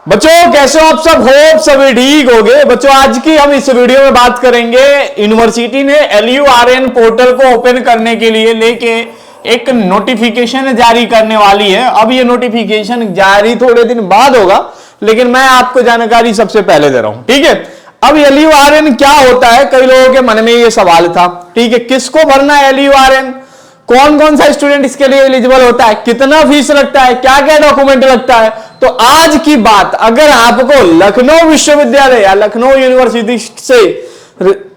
बच्चों कैसे हो आप सब? होप सभी ठीक हो गए। बच्चों आज की हम इस वीडियो में बात करेंगे, यूनिवर्सिटी ने LURN पोर्टल को ओपन करने के लिए लेके एक नोटिफिकेशन जारी करने वाली है। अब ये नोटिफिकेशन जारी थोड़े दिन बाद होगा, लेकिन मैं आपको जानकारी सबसे पहले दे रहा हूं, ठीक है। अब LURN क्या होता है, कई लोगों के मन में ये सवाल था, ठीक है। किसको भरना है LURN, कौन कौन सा स्टूडेंट इसके लिए एलिजिबल होता है, कितना फीस लगता है, क्या क्या डॉक्यूमेंट लगता है। तो आज की बात, अगर आपको लखनऊ विश्वविद्यालय या लखनऊ यूनिवर्सिटी से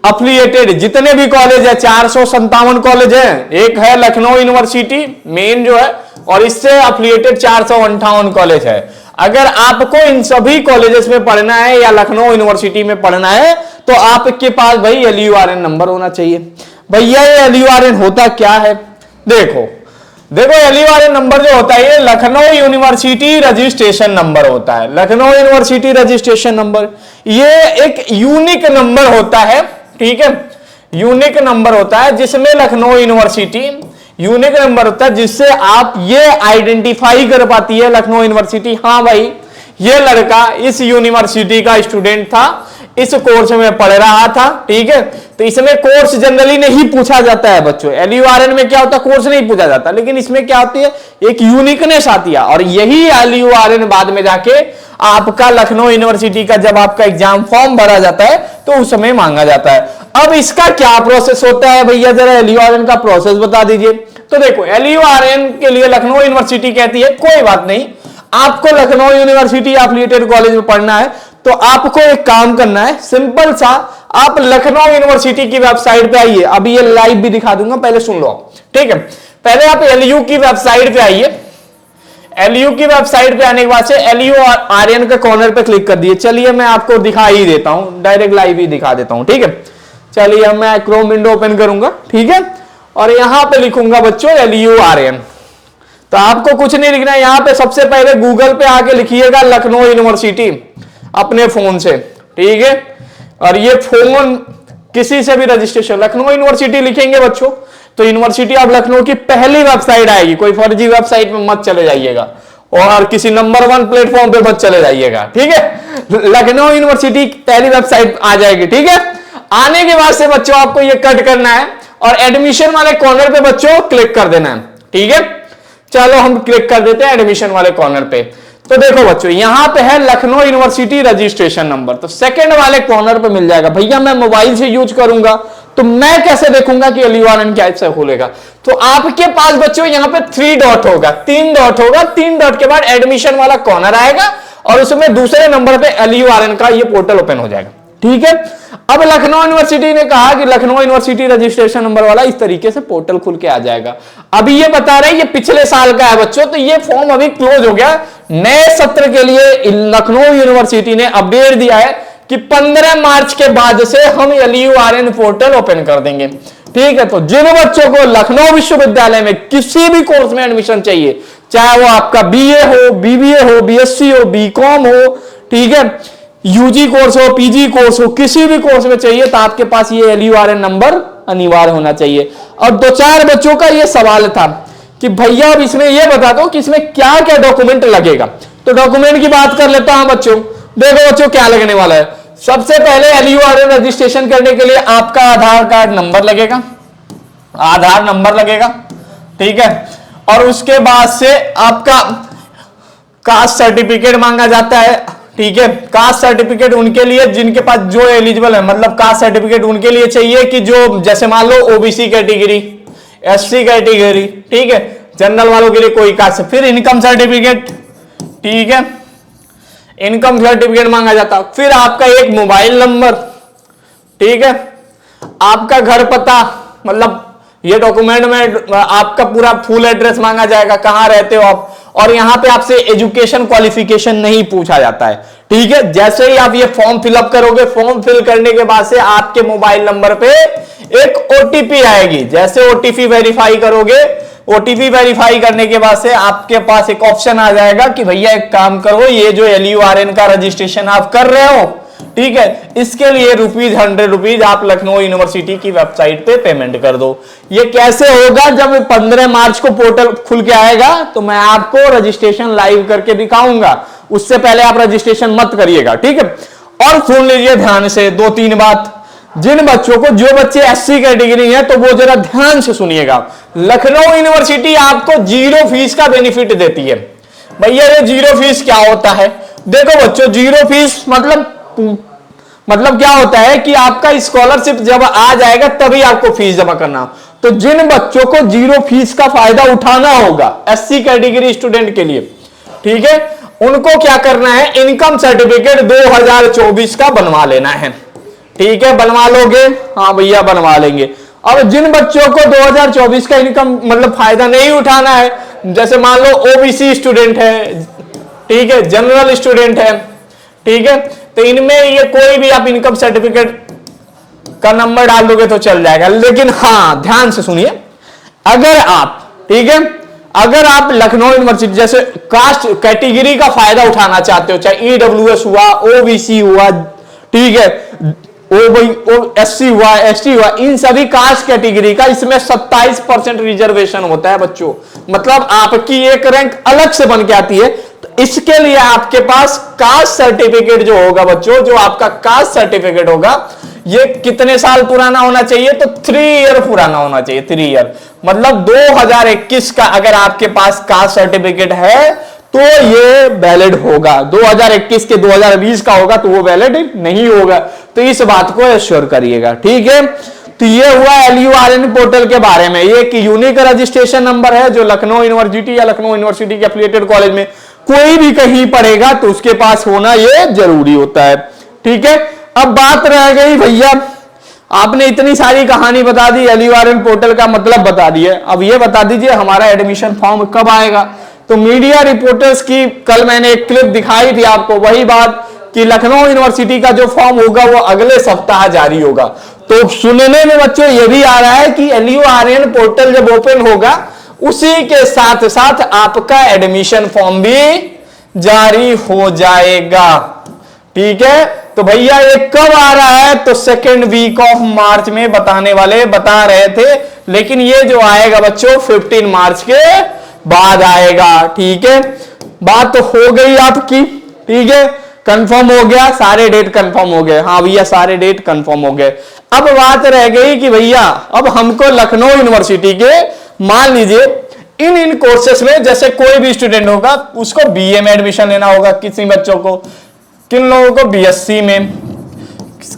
अफिलिएटेड जितने भी कॉलेज है, 457 कॉलेज है, एक है लखनऊ यूनिवर्सिटी मेन जो है, और इससे अफिलिएटेड 458 कॉलेज है। अगर आपको इन सभी कॉलेजेस में पढ़ना है या लखनऊ यूनिवर्सिटी में पढ़ना है तो आपके पास भाई LURN नंबर होना चाहिए। भैया ये LURN होता क्या है, देखो LURN नंबर जो होता है ये लखनऊ यूनिवर्सिटी रजिस्ट्रेशन नंबर होता है। लखनऊ यूनिवर्सिटी रजिस्ट्रेशन नंबर ये एक यूनिक नंबर होता है, ठीक है। यूनिक नंबर होता है जिसमें लखनऊ यूनिवर्सिटी यूनिक नंबर होता है, जिससे आप ये आइडेंटिफाई कर पाती है लखनऊ यूनिवर्सिटी, हाँ भाई ये लड़का इस यूनिवर्सिटी का स्टूडेंट था, इस कोर्स में पढ़ रहा था, ठीक है। तो इसमें कोर्स जनरली नहीं पूछा जाता है बच्चों। LURN में क्या होता है, कोर्स नहीं पूछा जाता, लेकिन इसमें क्या होती है, एक यूनिकनेस आती है, और यही LURN बाद में जाके आपका लखनऊ यूनिवर्सिटी का जब आपका एग्जाम फॉर्म भरा जाता है तो उस समय मांगा जाता है। अब इसका क्या प्रोसेस होता है भैया, जरा LURN का प्रोसेस बता दीजिए। तो देखो LURN के लिए लखनऊ यूनिवर्सिटी कहती है कोई बात नहीं, आपको लखनऊ यूनिवर्सिटी एफिलिएटेड कॉलेज में पढ़ना है तो आपको एक काम करना है, सिंपल सा, आप लखनऊ यूनिवर्सिटी की वेबसाइट पे आइए। अभी ये लाइव भी दिखा दूंगा, पहले सुन लो, ठीक है। पहले आप LU की वेबसाइट पे आइए। LU की वेबसाइट पे आने के बाद से LURN के कॉर्नर पे क्लिक कर दिए। चलिए मैं आपको दिखा ही देता हूं, डायरेक्ट लाइव ही दिखा देता हूं, ठीक है। चलिए अब मैं क्रोम विंडो ओपन करूंगा, ठीक है, और यहां पे लिखूंगा बच्चों LURN। तो आपको कुछ नहीं लिखना है, यहां पे सबसे पहले गूगल पे आके लिखिएगा लखनऊ यूनिवर्सिटी अपने फोन से, ठीक है। और ये फोन किसी से भी रजिस्ट्रेशन लखनऊ यूनिवर्सिटी लिखेंगे बच्चों तो यूनिवर्सिटी ऑफ लखनऊ की पहली वेबसाइट आएगी। कोई फर्जी वेबसाइट में मत चले जाइएगा और किसी नंबर 1 प्लेटफॉर्म पे मत चले जाइएगा, ठीक है। लखनऊ यूनिवर्सिटी पहली वेबसाइट आ जाएगी, ठीक है। आने के बाद से बच्चों आपको ये कट करना है और एडमिशन वाले कॉर्नर पे बच्चों क्लिक कर देना है, ठीक है। चलो हम क्लिक कर देते हैं एडमिशन वाले कॉर्नर पे। तो देखो बच्चों यहां पे है लखनऊ यूनिवर्सिटी रजिस्ट्रेशन नंबर, तो सेकंड वाले कॉर्नर पे मिल जाएगा। भैया मैं मोबाइल से यूज करूंगा तो मैं कैसे देखूंगा कि LURN कैसे खुलेगा। तो आपके पास बच्चों यहां पे 3 डॉट होगा, 3 डॉट होगा, 3 डॉट के बाद एडमिशन वाला कॉर्नर आएगा और उसमें दूसरे नंबर पे LURN का ये पोर्टल ओपन हो जाएगा, ठीक है। अब लखनऊ यूनिवर्सिटी ने कहा कि लखनऊ यूनिवर्सिटी रजिस्ट्रेशन नंबर वाला इस तरीके से पोर्टल खुल के आ जाएगा। अभी ये बता रहे ये पिछले साल का है बच्चों, तो ये फॉर्म अभी क्लोज हो गया। नए सत्र के लिए लखनऊ यूनिवर्सिटी ने अपडेट दिया है कि 15 मार्च के बाद से हम LURN पोर्टल ओपन कर देंगे, ठीक है। तो जिन बच्चों को लखनऊ विश्वविद्यालय में किसी भी कोर्स में एडमिशन चाहिए, चाहे वो आपका BA हो, BBA हो, BSc हो, BCom हो, ठीक है, UG कोर्स हो, PG कोर्स हो, किसी भी कोर्स में चाहिए तो आपके पास ये LURN नंबर अनिवार्य होना चाहिए। और 2-4 बच्चों का ये सवाल था कि भैया अब इसमें ये बता दो कि इसमें क्या क्या डॉक्यूमेंट लगेगा। तो डॉक्यूमेंट की बात कर लेता हूं बच्चों। देखो बच्चों क्या लगने वाला है, सबसे पहले LURN रजिस्ट्रेशन करने के लिए आपका आधार कार्ड नंबर लगेगा, आधार नंबर लगेगा, ठीक है। और उसके बाद से आपका कास्ट सर्टिफिकेट मांगा जाता है, ठीक है। कास्ट सर्टिफिकेट उनके लिए जिनके पास जो एलिजिबल है, मतलब कास्ट सर्टिफिकेट उनके लिए चाहिए कि जो जैसे मान लो OBC कैटेगरी, SC कैटेगरी, ठीक है, जनरल वालों के लिए कोई कास्ट। फिर इनकम सर्टिफिकेट, ठीक है, इनकम सर्टिफिकेट मांगा जाता। फिर आपका एक मोबाइल नंबर, ठीक है, आपका घर पता, मतलब ये डॉक्यूमेंट में आपका पूरा फुल एड्रेस मांगा जाएगा, कहां रहते हो आप, और यहां पे आपसे एजुकेशन क्वालिफिकेशन नहीं पूछा जाता है, ठीक है। जैसे ही आप ये फॉर्म फिलअप करोगे, फॉर्म फिल करने के बाद से आपके मोबाइल नंबर पे एक OTP आएगी। जैसे OTP वेरीफाई करोगे, OTP वेरीफाई करने के बाद से आपके पास एक ऑप्शन आ जाएगा कि भैया एक काम करो, ये जो LURN का रजिस्ट्रेशन आप कर रहे हो, ठीक है, इसके लिए ₹100 आप लखनऊ यूनिवर्सिटी की वेबसाइट पे पेमेंट कर दो। ये कैसे होगा, जब 15 मार्च को पोर्टल खुल के आएगा तो मैं आपको रजिस्ट्रेशन लाइव करके दिखाऊंगा। उससे पहले आप रजिस्ट्रेशन मत करिएगा, ठीक है। और सुन लीजिए ध्यान से 2-3 बात, जिन बच्चों को, जो बच्चे एससी कैटेगरी है तो वो जरा ध्यान से सुनिएगा। लखनऊ यूनिवर्सिटी आपको 0 फीस का बेनिफिट देती है। भैया ये 0 फीस क्या होता है? देखो बच्चों, 0 फीस मतलब क्या होता है कि आपका स्कॉलरशिप जब आ जाएगा तभी आपको फीस जमा करना। तो जिन बच्चों को 0 फीस का फायदा उठाना होगा एससी कैटेगरी स्टूडेंट के लिए, ठीक है, उनको क्या करना है, इनकम सर्टिफिकेट 2024 का बनवा लेना है, ठीक है। बनवा लोगे? हाँ भैया बनवा लेंगे। अब जिन बच्चों को 2024 का इनकम मतलब फायदा नहीं उठाना है, जैसे मान लो ओबीसी स्टूडेंट है, ठीक है, जनरल स्टूडेंट है, ठीक है, तो इनमें ये कोई भी आप इनकम सर्टिफिकेट का नंबर डाल दोगे तो चल जाएगा। लेकिन हाँ ध्यान से सुनिए, अगर आप, ठीक है, अगर आप लखनऊ यूनिवर्सिटी जैसे कास्ट कैटेगरी का फायदा उठाना चाहते हो, चाहे ईडब्ल्यूएस हुआ, ओबीसी हुआ, ठीक है, एससी हुआ, एसटी हुआ, इन सभी कास्ट कैटेगरी का इसमें 27% रिजर्वेशन होता है बच्चों। मतलब आपकी एक रैंक अलग से बन के आती है। तो इसके लिए आपके पास कास्ट सर्टिफिकेट जो होगा बच्चों, जो आपका कास्ट सर्टिफिकेट होगा, ये कितने साल पुराना होना चाहिए? तो 3 ईयर पुराना होना चाहिए। 3 ईयर मतलब 2021 का अगर आपके पास कास्ट सर्टिफिकेट है तो ये वैलिड होगा। 2021 के 2020 का होगा तो वो वैलिड नहीं होगा। तो इस बात को एश्योर करिएगा, ठीक है। तो ये हुआ LURN पोर्टल के बारे में। ये एक यूनिक रजिस्ट्रेशन नंबर है जो लखनऊ यूनिवर्सिटी या लखनऊ यूनिवर्सिटी के एफिलिएटेड कॉलेज में कोई भी कहीं पढ़ेगा तो उसके पास होना ये जरूरी होता है, ठीक है। अब बात रह गई भैया, आपने इतनी सारी कहानी बता दी, LURN पोर्टल का मतलब बता दिए, अब ये बता दीजिए हमारा एडमिशन फॉर्म कब आएगा। तो मीडिया रिपोर्टर्स की कल मैंने एक क्लिप दिखाई थी आपको, वही बात कि लखनऊ यूनिवर्सिटी का जो फॉर्म होगा वो अगले सप्ताह जारी होगा। तो सुनने में बच्चों ये भी आ रहा है कि LURN पोर्टल जब ओपन होगा उसी के साथ साथ आपका एडमिशन फॉर्म भी जारी हो जाएगा, ठीक है। तो भैया ये कब आ रहा है? तो 2nd वीक ऑफ मार्च में बताने वाले बता रहे थे, लेकिन ये जो आएगा बच्चों 15 मार्च के बाद आएगा, ठीक है। बात तो हो गई आपकी, ठीक है, कंफर्म हो गया, सारे डेट कंफर्म हो गए। हाँ भैया सारे डेट कंफर्म हो गए। अब बात रह गई कि भैया अब हमको लखनऊ यूनिवर्सिटी के मान लीजिए इन कोर्सेस में जैसे कोई भी स्टूडेंट होगा उसको बीए में एडमिशन लेना होगा, किसी बच्चों को, किन लोगों को बीएससी में,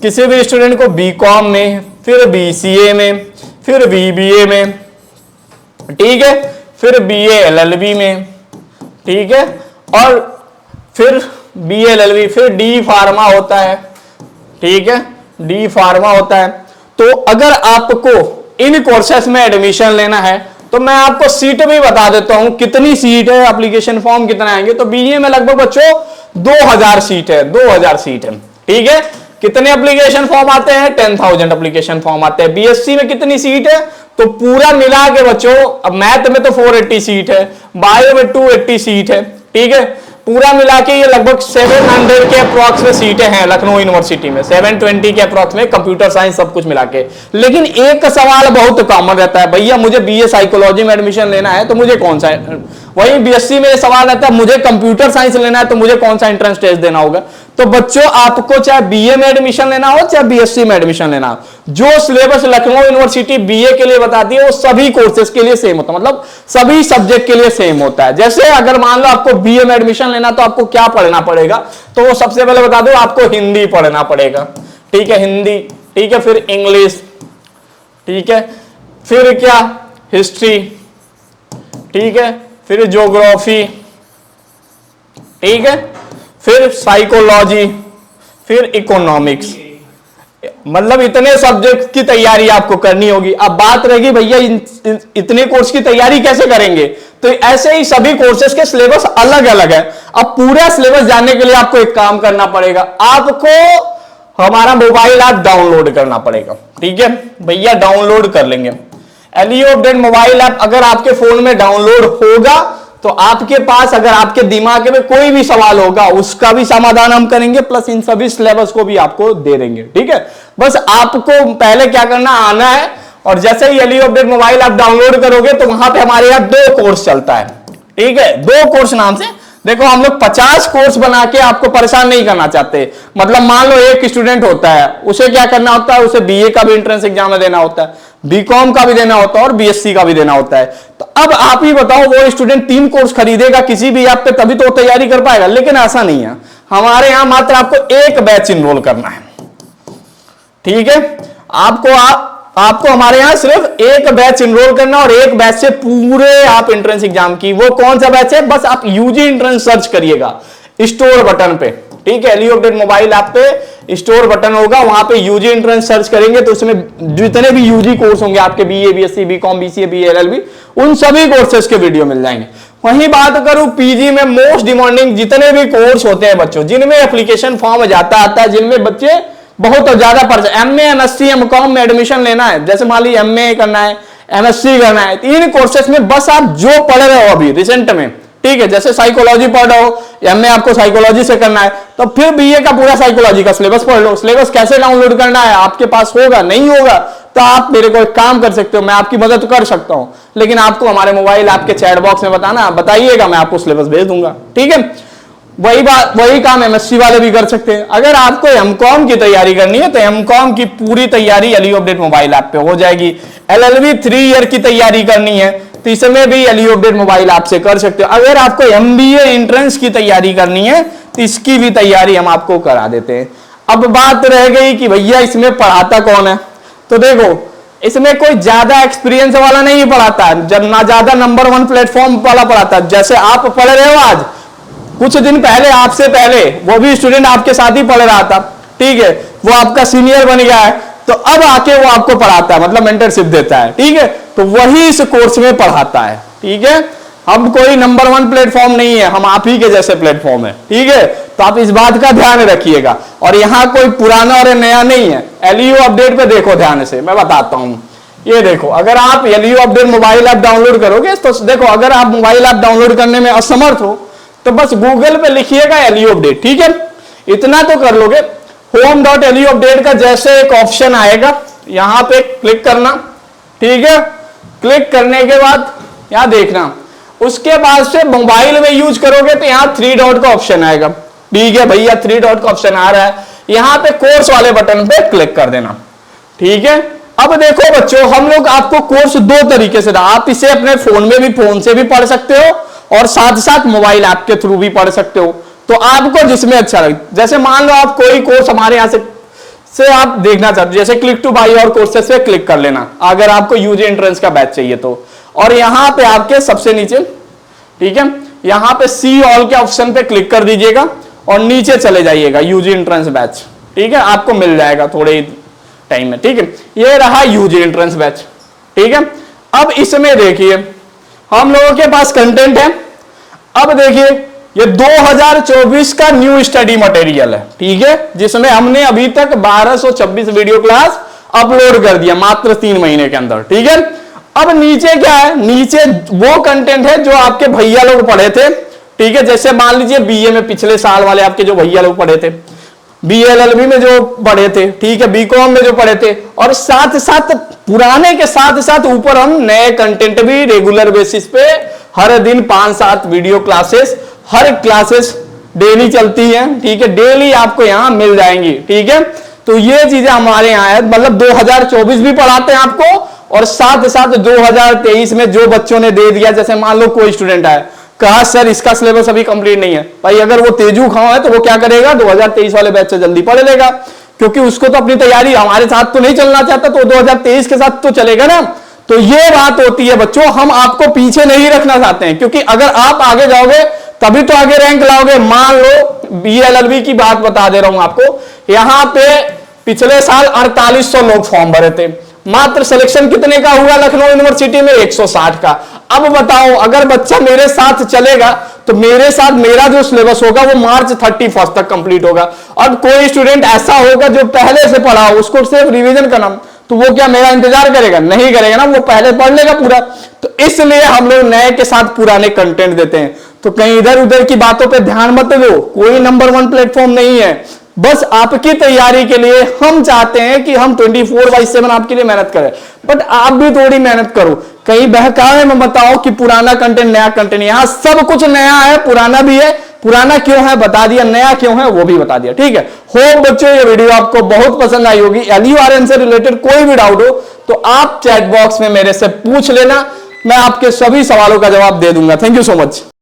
किसी भी स्टूडेंट को बीकॉम में, फिर बीसीए में, फिर बीबीए में, ठीक है, फिर बीए एलएलबी में, ठीक है, और फिर बीए एलएलबी, फिर डी फार्मा होता है, ठीक है, डी फार्मा होता है। तो अगर आपको इन कोर्सेस में एडमिशन लेना है तो मैं आपको सीट भी बता देता हूं, कितनी सीट है, एप्लीकेशन फॉर्म कितना आएंगे। तो बीए में लगभग बच्चों 2000 सीट है, 2000 सीट है, ठीक है। कितने एप्लीकेशन फॉर्म आते हैं? 10,000 एप्लीकेशन फॉर्म आते हैं। बीएससी में कितनी सीट है? तो पूरा मिला के बच्चों, अब मैथ में तो 480 सीट है, बायो में 280 सीट है, ठीक है। पूरा मिला के ये लगभग 700 के अप्रॉक्स में सीटें हैं लखनऊ यूनिवर्सिटी में, 720 के अप्रॉक्स में, कंप्यूटर साइंस सब कुछ मिला के। लेकिन एक सवाल बहुत कॉमन रहता है, भैया मुझे बीए साइकोलॉजी में एडमिशन लेना है तो मुझे कौन सा, वही बीएससी में सवाल रहता है मुझे कंप्यूटर साइंस लेना है तो मुझे कौन सा एंट्रेंस टेस्ट देना होगा। तो बच्चों आपको चाहे बीए में एडमिशन लेना हो चाहे बीएससी में एडमिशन लेना हो, जो सिलेबस लखनऊ यूनिवर्सिटी बीए के लिए बताती है वो सभी कोर्सेज के लिए सेम होता है, मतलब सभी सब्जेक्ट के लिए सेम होता है। जैसे अगर मान लो आपको बीए में एडमिशन लेना तो आपको क्या पढ़ना पड़ेगा, तो वो सबसे पहले बता दो आपको हिंदी पढ़ना पड़ेगा, ठीक है, हिंदी, ठीक है, फिर इंग्लिश, ठीक है, फिर क्या हिस्ट्री, ठीक है, फिर ज्योग्राफी, ठीक है, फिर साइकोलॉजी, फिर इकोनॉमिक्स। मतलब इतने सब्जेक्ट की तैयारी आपको करनी होगी। अब बात रहेगी भैया इतने कोर्स की तैयारी कैसे करेंगे, तो ऐसे ही सभी कोर्सेज के सिलेबस अलग अलग है। अब पूरा सिलेबस जानने के लिए आपको एक काम करना पड़ेगा, आपको हमारा मोबाइल ऐप डाउनलोड करना पड़ेगा, ठीक है भैया, डाउनलोड कर लेंगे। LU अपडेट मोबाइल ऐप अगर आपके फोन में डाउनलोड होगा तो आपके पास अगर आपके दिमाग में कोई भी सवाल होगा उसका भी समाधान हम करेंगे, प्लस इन सभी सिलेबस को भी आपको दे देंगे, ठीक है। बस आपको पहले क्या करना, आना है, और जैसे ही LU update mobile app download करोगे तो वहां पे हमारे यहाँ 2 कोर्स चलता है, ठीक है, 2 कोर्स नाम से देखो हम लोग 50 कोर्स बना के आपको परेशान नहीं करना चाहते। मतलब मान लो एक स्टूडेंट होता है, उसे क्या करना होता है, उसे बीए का भी एंट्रेंस एग्जाम देना होता है, बीकॉम का भी देना होता है और बीएससी का भी देना होता है। तो अब आप ही बताओ, वो स्टूडेंट 3 कोर्स खरीदेगा किसी भी ऐप पे तभी तो तैयारी कर पाएगा। लेकिन ऐसा नहीं है, हमारे यहां मात्र आपको एक बैच इनरोल करना है, ठीक है। आपको हमारे यहां सिर्फ एक बैच इनरोल करना और एक बैच से पूरे आप एंट्रेंस एग्जाम की, वो कौन सा बैच है, बस आप यूजी एंट्रेंस सर्च करिएगा स्टोर बटन पे, ठीक है। एलयू अपडेट मोबाइल ऐप पे स्टोर बटन होगा, वहां पे यूजी एंट्रेंस सर्च करेंगे तो उसमें जितने भी यूजी कोर्स होंगे आपके, BA, BSc, BCom, BCA, BLLB, उन सभी कोर्सेज के वीडियो मिल जाएंगे। वहीं बात करूं पीजी में मोस्ट डिमांडिंग जितने भी कोर्स होते हैं बच्चों, जिनमें एप्लीकेशन फॉर्म जाता आता है, जिनमें बच्चे बहुत ज्यादा एमए, एमएससी, एमकॉम में एडमिशन लेना है, जैसे मान लीजिए एमए करना है, एमएससी करना है, 3 कोर्सेज में बस आप जो पढ़ रहे हो अभी रिसेंट में, ठीक है, जैसे साइकोलॉजी पढ़ रहे हो, एमए आपको साइकोलॉजी से करना है, तो फिर बीए का पूरा साइकोलॉजी का सिलेबस पढ़ लो। सिलेबस कैसे डाउनलोड करना है, आपके पास होगा, नहीं होगा तो आप मेरे को एक काम कर सकते हो, मैं आपकी मदद कर सकता हूं, लेकिन आपको हमारे मोबाइल आपके चैट बॉक्स में बताइएगा, मैं आपको सिलेबस भेज दूंगा, ठीक है। वही काम एमएससी वाले भी कर सकते हैं। अगर आपको एमकॉम की तैयारी करनी है तो एमकॉम की पूरी तैयारी एलयू अपडेट मोबाइल ऐप पे हो जाएगी। एलएलबी 3 ईयर की तैयारी करनी है तो इसमें भी एलयू अपडेट मोबाइल ऐप से कर सकते हो। अगर आपको एमबीए एंट्रेंस की तैयारी करनी है तो इसकी भी तैयारी हम आपको करा देते हैं। अब बात रह गई कि भैया इसमें पढ़ाता कौन है, तो देखो इसमें कोई ज्यादा एक्सपीरियंस वाला नहीं पढ़ाता है, जब ना ज्यादा नंबर 1 प्लेटफॉर्म वाला पढ़ाता है। जैसे आप पढ़ रहे हो आज, कुछ दिन पहले आपसे पहले वो भी स्टूडेंट आपके साथ ही पढ़ रहा था, ठीक है, वो आपका सीनियर बन गया है, तो अब आके वो आपको पढ़ाता है, मतलब मेंटरशिप देता है, ठीक है, तो वही इस कोर्स में पढ़ाता है, ठीक है। हम कोई नंबर 1 प्लेटफॉर्म नहीं है, हम आप ही के जैसे प्लेटफॉर्म है, ठीक है। तो आप इस बात का ध्यान रखिएगा। और यहाँ कोई पुराना और नया नहीं है। एलयू अपडेट पे देखो ध्यान से, मैं बताता हूं। ये देखो, अगर आप LU update mobile app download करोगे तो देखो, अगर आप मोबाइल ऐप डाउनलोड करने में असमर्थ हो तो बस गूगल पे लिखिएगा एलयू अपडेट, ठीक है, इतना तो कर लोगे। home.lu अपडेट का जैसे एक ऑप्शन आएगा, यहां पे क्लिक करना, ठीक है। क्लिक करने के बाद यहां देखना, उसके बाद से मोबाइल में यूज करोगे तो यहां 3 डॉट का ऑप्शन आएगा, ठीक है भैया, 3 डॉट का ऑप्शन आ रहा है, यहां पे कोर्स वाले बटन पे क्लिक कर देना, ठीक है। अब देखो बच्चों, हम लोग आपको कोर्स 2 तरीके से, आप इसे अपने फोन से भी पढ़ सकते हो और साथ साथ मोबाइल ऐप के थ्रू भी पढ़ सकते हो, तो आपको जिसमें अच्छा लगे। जैसे मान लो आप कोई कोर्स हमारे यहां से आप देखना चाहते हो, जैसे क्लिक टू बाई और कोर्सेस पे क्लिक कर लेना अगर आपको यूजी एंट्रेंस का बैच चाहिए तो। और यहां पे आपके सबसे नीचे, ठीक है, यहां पे सी ऑल के ऑप्शन पे क्लिक कर दीजिएगा और नीचे चले जाइएगा यूजी एंट्रेंस बैच, ठीक है, आपको मिल जाएगा थोड़े ही टाइम में, ठीक है। ये रहा यूजी एंट्रेंस बैच, ठीक है। अब इसमें देखिए हम लोगों के पास कंटेंट है। अब देखिए ये 2024 का न्यू स्टडी मटेरियल है, ठीक है, जिसमें हमने अभी तक 1226 वीडियो क्लास अपलोड कर दिया मात्र 3 महीने के अंदर, ठीक है। अब नीचे क्या है, नीचे वो कंटेंट है जो आपके भैया लोग पढ़े थे, ठीक है। जैसे मान लीजिए बीए में पिछले साल वाले आपके जो भैया लोग पढ़े थे, बीएलएलबी में जो पढ़े थे, ठीक है, बीकॉम में जो पढ़े थे, और साथ साथ पुराने के साथ साथ ऊपर हम नए कंटेंट भी रेगुलर बेसिस पे हर दिन 5-7 वीडियो क्लासेस, हर क्लासेस डेली चलती है, ठीक है, डेली आपको यहां मिल जाएंगी, ठीक है। तो ये चीजें हमारे यहां है, मतलब 2024 भी पढ़ाते हैं आपको और साथ साथ 2023 में जो बच्चों ने दे दिया, जैसे मान लो कोई स्टूडेंट आया, कहा सर इसका सिलेबस अभी कंप्लीट नहीं है, भाई अगर वो तेजू खाओ है तो वो क्या करेगा, 2023 वाले बैच से जल्दी पढ़ लेगा, क्योंकि उसको तो अपनी तैयारी हमारे साथ तो नहीं चलना चाहता, तो 2023 के साथ तो चलेगा ना। तो ये बात होती है बच्चों, हम आपको पीछे नहीं रखना चाहते हैं, क्योंकि अगर आप आगे जाओगे तभी तो आगे रैंक लाओगे। मान लो बीएलएलबी की बात बता दे रहा हूं आपको, यहां पे पिछले साल 4800 लोग फॉर्म भरे थे, मात्र सिलेक्शन कितने का हुआ लखनऊ यूनिवर्सिटी में, 160 का। अब बताओ अगर बच्चा मेरे साथ चलेगा तो मेरे साथ मेरा जो सिलेबस होगा वो मार्च 31 तक कंप्लीट होगा। और कोई स्टूडेंट ऐसा होगा जो पहले से पढ़ा हो, उसको सिर्फ रिवीजन करना, तो वो क्या मेरा इंतजार करेगा, नहीं करेगा ना, वो पहले पढ़ लेगा पूरा। तो इसलिए हम लोग नए के साथ पुराने कंटेंट देते हैं। तो कहीं इधर उधर की बातों पे ध्यान मत दो, कोई नंबर 1 प्लेटफॉर्म नहीं है, बस आपकी तैयारी के लिए हम चाहते हैं कि हम 24/7 आपके लिए मेहनत करें, बट आप भी थोड़ी मेहनत करो। कहीं बहकावे में बताओ कि पुराना कंटेंट नया कंटेंट, यहां सब कुछ नया है, पुराना भी है, पुराना क्यों है बता दिया, नया क्यों है वो भी बता दिया। ठीक है, होप बच्चों ये वीडियो आपको बहुत पसंद आई होगी। LURN से रिलेटेड कोई भी डाउट हो तो आप चैट बॉक्स में मेरे से पूछ लेना, मैं आपके सभी सवालों का जवाब दे दूंगा। Thank you so much.